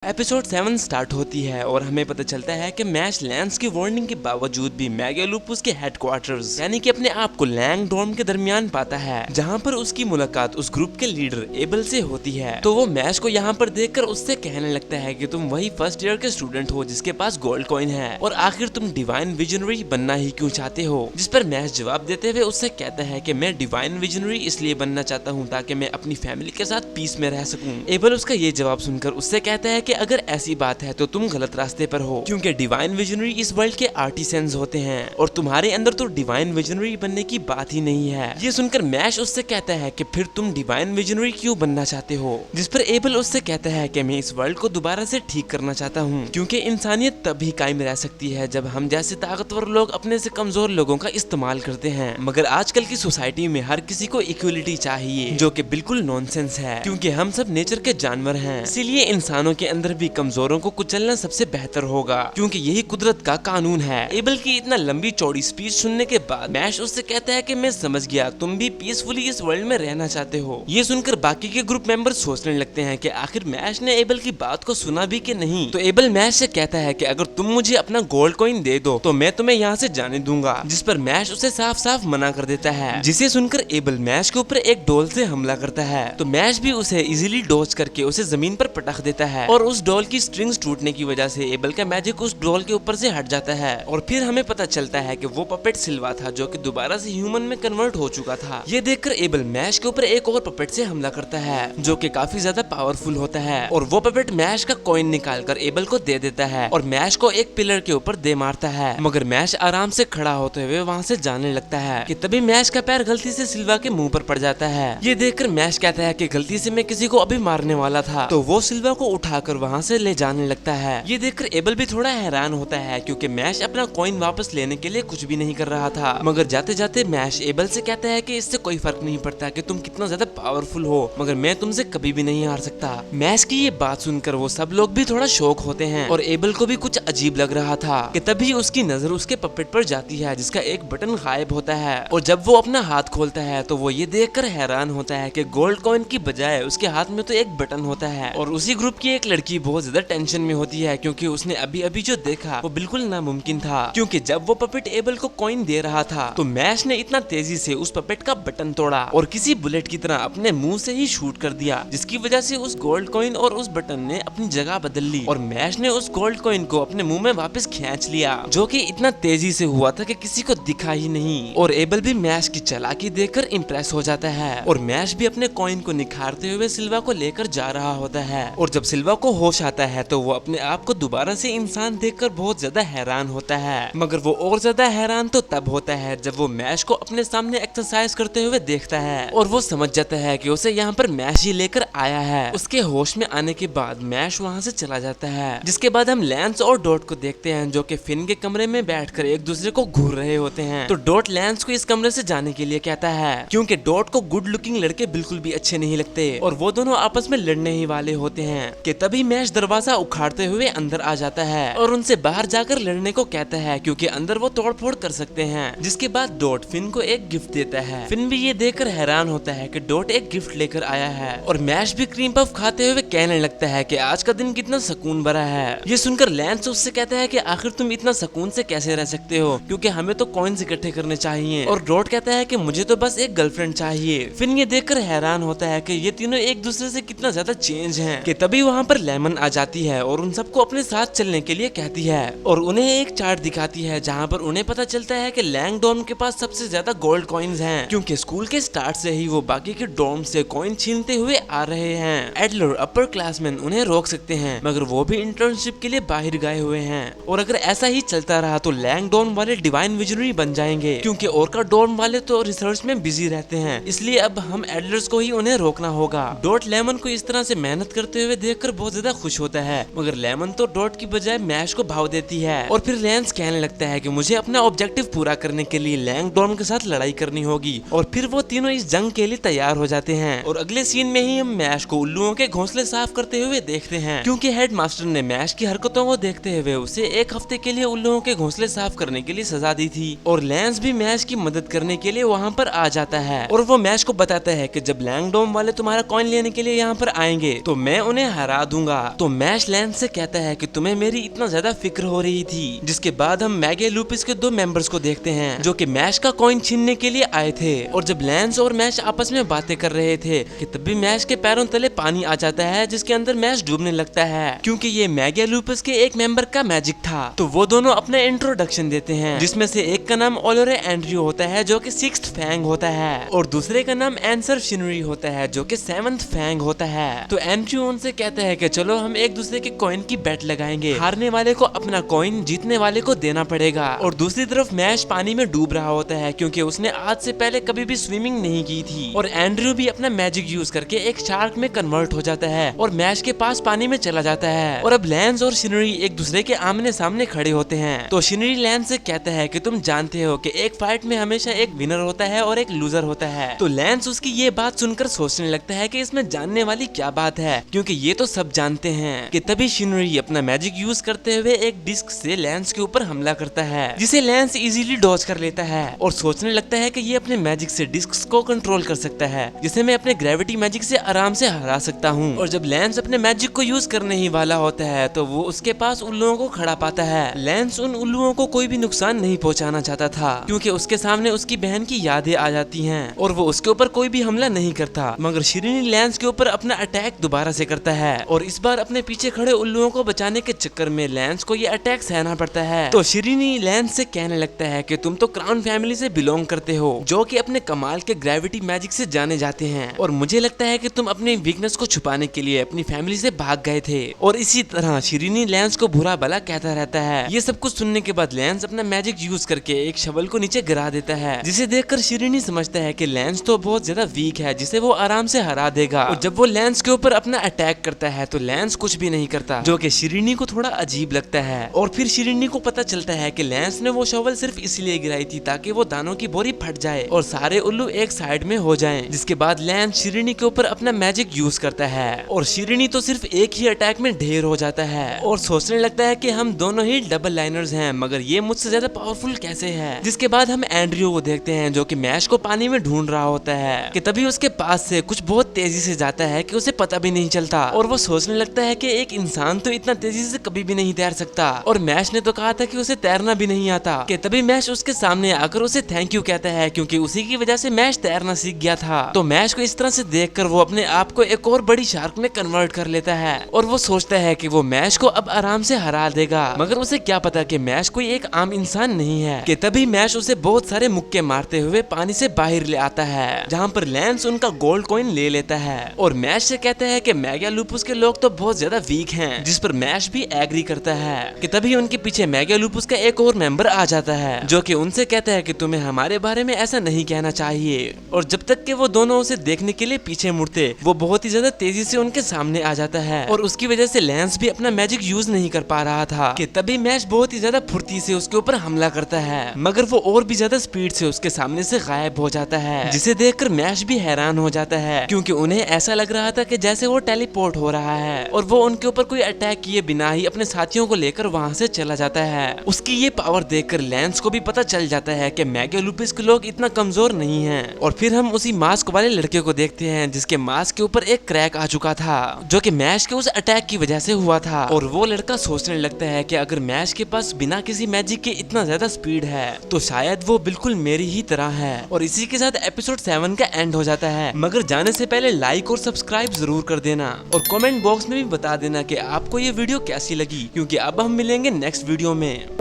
Episode 7 start होती है और हमें पता चलता है कि मैश लैंस की वार्निंग के बावजूद भी मेगालुपस के हेडक्वार्टर्स यानी कि अपने आप को लैंगडोर्म के दरमियान पाता है, जहां पर उसकी मुलाकात उस ग्रुप के लीडर एबल से होती है। तो वो मैश को यहाँ पर देखकर उससे कहने लगता है कि तुम वही फर्स्ट ईयर के स्टूडेंट हो जिसके पास गोल्ड कॉइन है और आखिर तुम डिवाइन विजनरी बनना ही क्यों चाहते हो। जिस पर मैश जवाब देते हुए उससे कहता है कि मैं डिवाइन विजनरी इसलिए बनना चाहता हूँ ताकि मैं अपनी फैमिली के साथ पीस में रह सकूं। एबल उसका ये जवाब सुनकर उससे कहता है कि अगर ऐसी बात है तो तुम गलत रास्ते पर हो, क्योंकि डिवाइन विजनरी इस वर्ल्ड के आर्टिसंस होते हैं और तुम्हारे अंदर तो डिवाइन विजनरी बनने की बात ही नहीं है। ये सुनकर मैश उससे कहता है कि फिर तुम डिवाइन विजनरी क्यों बनना चाहते हो। जिस पर एबल उससे कहता है कि मैं इस वर्ल्ड को दोबारा से ठीक करना चाहता हूँ, क्योंकि इंसानियत तभी कायम रह सकती है जब हम जैसे ताकतवर लोग अपने से कमजोर लोगों का इस्तेमाल करते हैं। मगर आजकल की सोसाइटी में हर किसी को इक्वलिटी चाहिए, जो कि बिल्कुल नॉनसेंस है, क्योंकि हम सब नेचर के जानवर हैं। इसीलिए इंसानों के अंदर भी कमजोरों को कुचलना सबसे बेहतर होगा, क्योंकि यही कुदरत का कानून है। एबल की इतना लंबी चौड़ी स्पीच सुनने के बाद मैश उससे कहता है कि मैं समझ गया, तुम भी पीसफुली इस वर्ल्ड में रहना चाहते हो। ये सुनकर बाकी के ग्रुप मेंबर सोचने लगते हैं कि आखिर मैश ने एबल की बात को सुना भी कि नहीं। तो एबल मैश से कहता है कि अगर तुम मुझे अपना गोल्ड कॉइन दे दो तो मैं तुम्हें यहाँ से जाने दूंगा। जिस पर मैश उसे साफ साफ मना कर देता है, जिसे सुनकर एबल मैश के ऊपर एक डॉल से हमला करता है। तो मैश भी उसे इजीली डॉज करके उसे जमीन पर पटक देता है और उस डॉल की स्ट्रिंग्स टूटने की वजह से एबल का मैजिक उस डॉल के ऊपर से हट जाता है। और फिर हमें पता चलता है कि वो पपेट सिल्वा था, जो कि दोबारा से ह्यूमन में कन्वर्ट हो चुका था। ये देखकर एबल मैश के ऊपर एक और पपेट से हमला करता है, जो कि काफी ज्यादा पावरफुल होता है। और वो पपेट मैश का कॉइन निकालकर एबल को दे देता है और मैश को एक पिलर के ऊपर दे मारता है। मगर मैश आराम से खड़ा होते हुए वहाँ से जाने लगता है कि तभी मैश का पैर गलती से सिल्वा के मुंह पर पड़ जाता है। ये देखकर मैश कहता है कि गलती से मैं किसी को अभी मारने वाला था। तो वो सिल्वा को उठाकर वहाँ से ले जाने लगता है। ये देखकर एबल भी थोड़ा हैरान होता है, क्योंकि मैश अपना कॉइन वापस लेने के लिए कुछ भी नहीं कर रहा था। मगर जाते जाते मैश एबल से कहता है कि इससे कोई फर्क नहीं पड़ता कि तुम कितना ज्यादा पावरफुल हो, मगर मैं तुमसे कभी भी नहीं हार सकता। मैश की ये बात सुनकर वो सब लोग भी थोड़ा शॉक होते हैं और एबल को भी कुछ अजीब लग रहा था कि तभी उसकी नजर उसके पपेट पर जाती है, जिसका एक बटन गायब होता है। और जब वो अपना हाथ खोलता है तो वो ये देखकर हैरान होता है कि गोल्ड कॉइन की बजाय उसके हाथ में तो एक बटन होता है। और उसी ग्रुप की एक लड़की बहुत ज्यादा टेंशन में होती है, क्योंकि उसने अभी अभी जो देखा वो बिल्कुल नामुमकिन था। क्योंकि जब वो पपेट एबल को कॉइन दे रहा था तो मैश ने इतना तेजी से उस पपेट का बटन तोड़ा और किसी बुलेट की तरह अपने मुंह से ही शूट कर दिया, जिसकी वजह से उस गोल्ड कॉइन और उस बटन ने अपनी जगह बदल ली और मैश ने उस गोल्ड कॉइन को अपने मुंह में वापस खींच लिया, जो कि इतना तेजी से हुआ था कि किसी को दिखा ही नहीं। और एबल भी मैश की चालाकी देखकर इम्प्रेस हो जाता है और मैश भी अपने कॉइन को निखारते हुए सिल्वा को लेकर जा रहा होता है। और जब सिल्वा को होश आता है तो वो अपने आप को दोबारा से इंसान देखकर बहुत ज्यादा हैरान होता है। मगर वो और ज्यादा हैरान तो तब होता है जब वो मैश को अपने सामने एक्सरसाइज करते हुए देखता है और वो समझ जाता है कि उसे यहाँ पर मैश ही लेकर आया है। उसके होश में आने के बाद मैश वहाँ से चला जाता है। जिसके बाद हम लैंस और डॉट को देखते हैं, जो कि फिन के कमरे में बैठकर एक दूसरे को घूर रहे होते हैं। तो डॉट लैंस को इस कमरे से जाने के लिए कहता है, क्योंकि डॉट को गुड लुकिंग लड़के बिल्कुल भी अच्छे नहीं लगते और वो दोनों आपस में लड़ने ही वाले होते हैं। कि तभी मैश दरवाजा उखाड़ते हुए अंदर आ जाता है और उनसे बाहर जाकर लड़ने को कहता है, क्योंकि अंदर वो तोड़फोड़ कर सकते हैं। जिसके बाद डॉट फिन को एक गिफ्ट देता है। फिन भी ये देखकर हैरान होता है कि डॉट एक गिफ्ट लेकर आया है और मैश भी क्रीम पफ खाते हुए कहने लगता है कि आज का दिन कितना सुकून भरा है। ये सुनकर लैंस उससे कहता है कि आखिर तुम इतना सुकून से कैसे रह सकते हो, क्योंकि हमें तो कॉइन्स इकट्ठे करने चाहिए। और डॉट कहता है कि मुझे तो बस एक गर्लफ्रेंड चाहिए। फिन ये देखकर हैरान होता है कि ये तीनों एक दूसरे से कितना ज्यादा चेंज हैं। कि तभी वहाँ पर लेमन आ जाती है और उन सबको अपने साथ चलने के लिए कहती है और उन्हें एक चार्ट दिखाती है, जहाँ पर उन्हें पता चलता है कि लैंगडोर्म के पास सबसे ज्यादा गोल्ड कॉइन्स हैं, क्योंकि स्कूल के स्टार्ट से ही वो बाकी के डोर्म से कॉइन छीनते हुए आ रहे हैं। एडलर अपर क्लासमैन उन्हें रोक सकते हैं, मगर वो भी इंटर्नशिप के लिए बाहर गए हुए हैं। और अगर ऐसा ही चलता रहा तो लैंगडोर्म वाले डिवाइन विजनरी बन जाएंगे, क्योंकि ओरका डोर्म वाले तो रिसर्च में बिजी रहते हैं। इसलिए अब हम एडलर्स को ही उन्हें रोकना होगा। डॉट लेमन को इस तरह से मेहनत करते हुए देखकर बहुत ज्यादा खुश होता है, मगर लेमन तो डॉट की बजाय मैश को भाव देती है। और फिर लैंस कहने लगता है कि मुझे अपना ऑब्जेक्टिव पूरा करने के लिए लैंगडोर्म के साथ लड़ाई करनी होगी। और फिर वो तीनों इस जंग के लिए तैयार हो जाते हैं। और अगले सीन में ही हम मैश को उल्लुओं के घोंसले साफ करते हुए देखते हैं, क्योंकि हेड मास्टर ने मैश की हरकतों को देखते हुए उसे एक हफ्ते के लिए उल्लुओं के घोंसले साफ करने के लिए सजा दी थी। और लैंस भी मैश की मदद करने के लिए वहाँ पर आ जाता है और वो मैश को बताता है कि जब लैंगडोर्म वाले तुम्हारा कॉइन लेने के लिए यहाँ पर आएंगे तो मैं उन्हें हरा दूंगा। दूंगा। तो मैश लैंस से कहता है कि तुम्हें मेरी इतना ज्यादा फिक्र हो रही थी। जिसके बाद हम मैगे लूपिस के 2 मेंबर्स को देखते हैं जो कि मैश का कॉइन छीनने के लिए आए थे। और जब लैंस और मैश आपस में बातें कर रहे थे कि तभी मैश के पैरों तले पानी आ जाता है जिसके अंदर मैश डूबने लगता है क्योंकि ये मैगे लूपिस के एक मेंबर का मैजिक था। तो वो दोनों अपना इंट्रोडक्शन देते हैं जिसमें से एक का नाम ओलोरे एंड्रयू होता है जो कि 6th फैंग होता है और दूसरे का नाम एंसर शिनरी होता है जो कि 7th फैंग होता है। तो एंड्रयू उनसे कहता है कि चलो हम एक दूसरे के कॉइन की बेट लगाएंगे, हारने वाले को अपना कॉइन जीतने वाले को देना पड़ेगा। और दूसरी तरफ मैश पानी में डूब रहा होता है क्योंकि उसने आज से पहले कभी भी स्विमिंग नहीं की थी और एंड्रयू भी अपना मैजिक यूज करके एक शार्क में कन्वर्ट हो जाता है और मैश के पास पानी में चला जाता है। और अब लैंस और शिनरी एक दूसरे के आमने सामने खड़े होते हैं। तो शिनरी लैंस से कहता है कि तुम जानते हो कि एक फाइट में हमेशा एक विनर होता है और एक लूजर होता है। तो लैंस उसकी ये बात सुनकर सोचने लगता है कि इसमें जानने वाली क्या बात है क्योंकि ये तो सब जानते हैं। कि तभी शिनरी अपना मैजिक यूज करते हुए एक डिस्क से लैंस के ऊपर हमला करता है जिसे लैंस इजीली डॉज कर लेता है और सोचने लगता है कि ये अपने मैजिक से डिस्क को कंट्रोल कर सकता है जिसे मैं अपने ग्रेविटी मैजिक से आराम से हरा सकता हूँ। और जब लैंस अपने मैजिक को यूज करने ही वाला होता है तो वो उसके पास उल्लुओं को खड़ा पाता है। लैंस उन उल्लुओं को कोई भी नुकसान नहीं पहुंचाना चाहता था क्योंकि उसके सामने उसकी बहन की यादें आ जाती हैं और वो उसके ऊपर कोई भी हमला नहीं करता। मगर शिरीनी लैंस के ऊपर अपना अटैक दोबारा से करता है और इस बार अपने पीछे खड़े उल्लुओं को बचाने के चक्कर में लैंस को ये अटैक सहना पड़ता है। तो शिरीनी लैंस से कहने लगता है कि तुम तो क्राउन फैमिली से बिलोंग करते हो जो कि अपने कमाल के ग्रेविटी मैजिक से जाने जाते हैं और मुझे लगता है कि तुम अपनी वीकनेस को छुपाने के लिए अपनी फैमिली से भाग गए थे। और इसी तरह शिरीनी लैंस को बुरा भला कहता रहता है। ये सब कुछ सुनने के बाद लैंस अपना मैजिक यूज करके एक शवल को नीचे गिरा देता है जिसे देखकर शिरीनी समझता है कि लैंस तो बहुत ज्यादा वीक है जिसे वो आराम से हरा देगा। और जब वो लैंस के ऊपर अपना अटैक करता है तो लैंस कुछ भी नहीं करता जो कि शिरीनी को थोड़ा अजीब लगता है। और फिर शिरीनी को पता चलता है कि लैंस ने वो शवल सिर्फ इसलिए गिराई थी ताकि वो दानों की बोरी फट जाए और सारे उल्लू एक साइड में हो जाएं। जिसके बाद लैंस शिरीनी के ऊपर अपना मैजिक यूज करता है और शिरीनी तो सिर्फ एक ही अटैक में ढेर हो जाता है और सोचने लगता है कि हम दोनों ही डबल लाइनर्स हैं मगर ये मुझसे ज्यादा पावरफुल कैसे है। जिसके बाद हम एंड्रयू को देखते हैं जो कि मैश को पानी में ढूंढ रहा होता है कि तभी उसके पास से कुछ बहुत तेजी से जाता है कि उसे पता भी नहीं चलता और वो सोचने लगता है कि एक इंसान तो इतना तेजी से कभी भी नहीं तैर सकता और मैश ने तो कहा था कि उसे तैरना भी नहीं आता। कि तभी मैश उसके सामने आकर उसे थैंक यू कहता है क्योंकि उसी की वजह से मैश तैरना सीख गया था। तो मैश को इस तरह से देखकर वो अपने आप को एक और बड़ी शार्क में कन्वर्ट कर लेता है और वो सोचता है कि वो मैश को अब आराम से हरा देगा मगर उसे क्या पता कि मैश कोई एक आम इंसान नहीं है। कि तभी मैश उसे बहुत सारे मुक्के मारते हुए पानी से बाहर ले आता है जहाँ पर लैंस उनका गोल्ड कॉइन ले लेता है और मैश से कहता है कि मैगा लूपुस के लोग तो बहुत ज्यादा वीक हैं जिस पर मैश भी एग्री करता है। कि तभी उनके पीछे मैगा लूपुस का एक और मेंबर आ जाता है जो कि उनसे कहता है कि तुम्हें हमारे बारे में ऐसा नहीं कहना चाहिए। और जब तक कि वो दोनों उसे देखने के लिए पीछे मुड़ते वो बहुत ही ज्यादा तेजी से उनके सामने आ जाता है और उसकी वजह से लैंस भी अपना मैजिक यूज नहीं कर पा रहा था। कि तभी मैश बहुत ही ज्यादा फुर्ती से उसके ऊपर हमला करता है मगर वो और भी ज्यादा स्पीड से उसके सामने से गायब हो जाता है जिसे देखकर मैश भी हैरान हो जाता है क्योंकि उन्हें ऐसा लग रहा था कि जैसे वो टेलीपोर्ट हो रहा है और वो उनके ऊपर कोई अटैक किए बिना ही अपने साथियों को लेकर वहां से चला जाता है। उसकी ये पावर देखकर लैंस को भी पता चल जाता है कि मैगा लूपिस के लोग इतना कमजोर नहीं हैं। और फिर हम उसी मास्क वाले लड़के को देखते हैं जिसके मास्क के ऊपर एक क्रैक आ चुका था जो कि मैश के उस अटैक की वजह से हुआ था और वो लड़का सोचने लगता है कि अगर मैश के पास बिना किसी मैजिक के इतना ज्यादा स्पीड है तो शायद वो बिल्कुल मेरी ही तरह है। और इसी के साथ एपिसोड 7 का एंड हो जाता है मगर जाने से पहले लाइक और सब्सक्राइब जरूर कर देना और कमेंट बॉक्स में भी बता देना कि आपको ये वीडियो कैसी लगी क्योंकि अब हम मिलेंगे नेक्स्ट वीडियो में।